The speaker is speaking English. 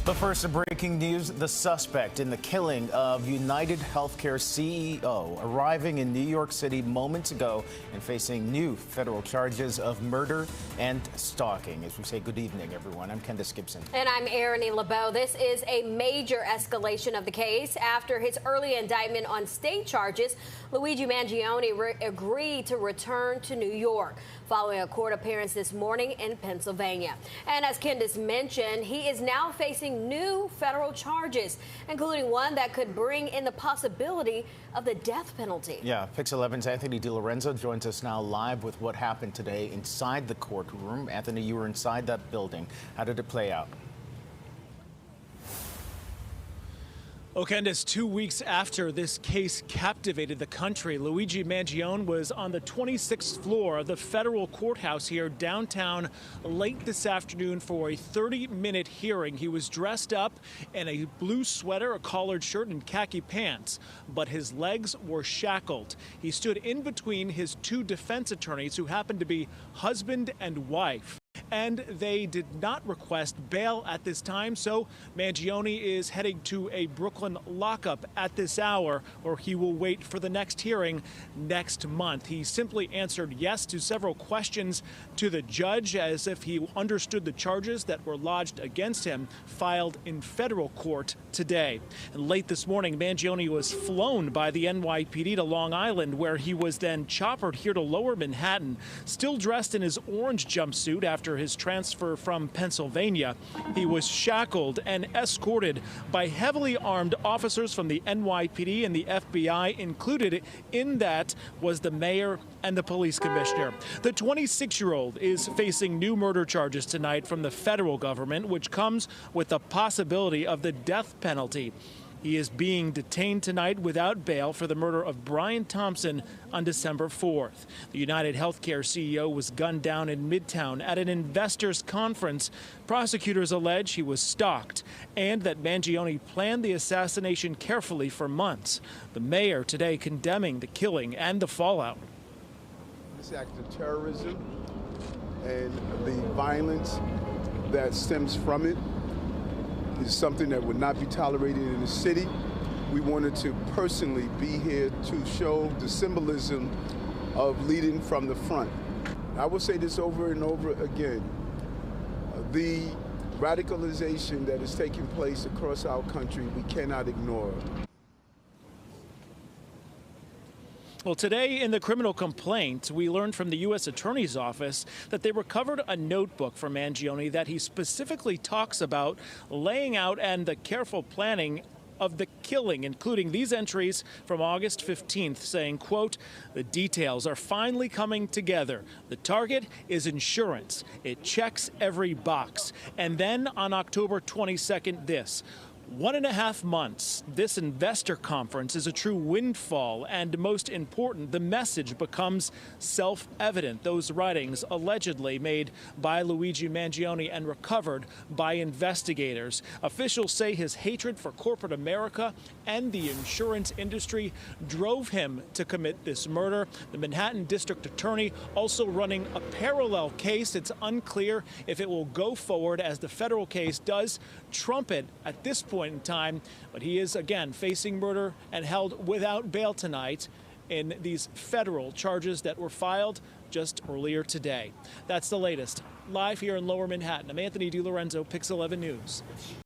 But first, the breaking news, the suspect in the killing of UnitedHealthcare CEO arriving in New York City moments ago and facing new federal charges of murder and stalking. As we say, good evening, everyone. I'm Candace Gibson. And I'm Erin LeBeau. This is a major escalation of the case. After his early indictment on state charges, Luigi Mangione agreed to return to New York following a court appearance this morning in Pennsylvania. And as Candace mentioned, he is now facing new federal charges, including one that could bring in the possibility of the death penalty. Yeah, Pix 11's Anthony DiLorenzo joins us now live with what happened today inside the courtroom. Anthony, you were inside that building. How did it play out? Oh, Candace, 2 weeks after this case captivated the country, Luigi Mangione was on the 26th floor of the federal courthouse here downtown late this afternoon for a 30-minute hearing. He was dressed up in a blue sweater, a collared shirt, and khaki pants, but his legs were shackled. He stood in between his two defense attorneys, who happened to be husband and wife. And they did not request bail at this time, so Mangione is heading to a Brooklyn lockup at this hour, where he will wait for the next hearing next month. He simply answered yes to several questions to the judge, as if he understood the charges that were lodged against him, filed in federal court today. And late this morning, Mangione was flown by the NYPD to Long Island, where he was then choppered here to Lower Manhattan, still dressed in his orange jumpsuit after his transfer from Pennsylvania. He was shackled and escorted by heavily armed officers from the NYPD and the FBI. Included in that was the mayor and the police commissioner. The 26-year-old is facing new murder charges tonight from the federal government, which comes with the possibility of the death penalty. He is being detained tonight without bail for the murder of Brian Thompson on December 4th. The UnitedHealthcare CEO was gunned down in Midtown at an investors conference. Prosecutors allege he was stalked and that Mangione planned the assassination carefully for months. The mayor today condemning the killing and the fallout. This act of terrorism and the violence that stems from it is something that would not be tolerated in the city. We wanted to personally be here to show the symbolism of leading from the front. I will say this over and over again. The radicalization that is taking place across our country, we cannot ignore. Well, today in the criminal complaint, we learned from the U.S. Attorney's Office that they recovered a notebook from Mangione that he specifically talks about laying out and the careful planning of the killing, including these entries from August 15th saying, quote, "The details are finally coming together. The target is insurance. It checks every box." And then on October 22nd, this. 1.5 months. This investor conference is a true windfall, and most important, the message becomes self-evident. Those writings allegedly made by Luigi Mangione and recovered by investigators. Officials say his hatred for corporate America and the insurance industry drove him to commit this murder. The Manhattan District Attorney also running a parallel case. It's unclear if it will go forward, as the federal case does trumpet at this point in time, but he is again facing murder and held without bail tonight in these federal charges that were filed just earlier today. That's the latest. Live here in Lower Manhattan, I'm Anthony DiLorenzo, Pix 11 News.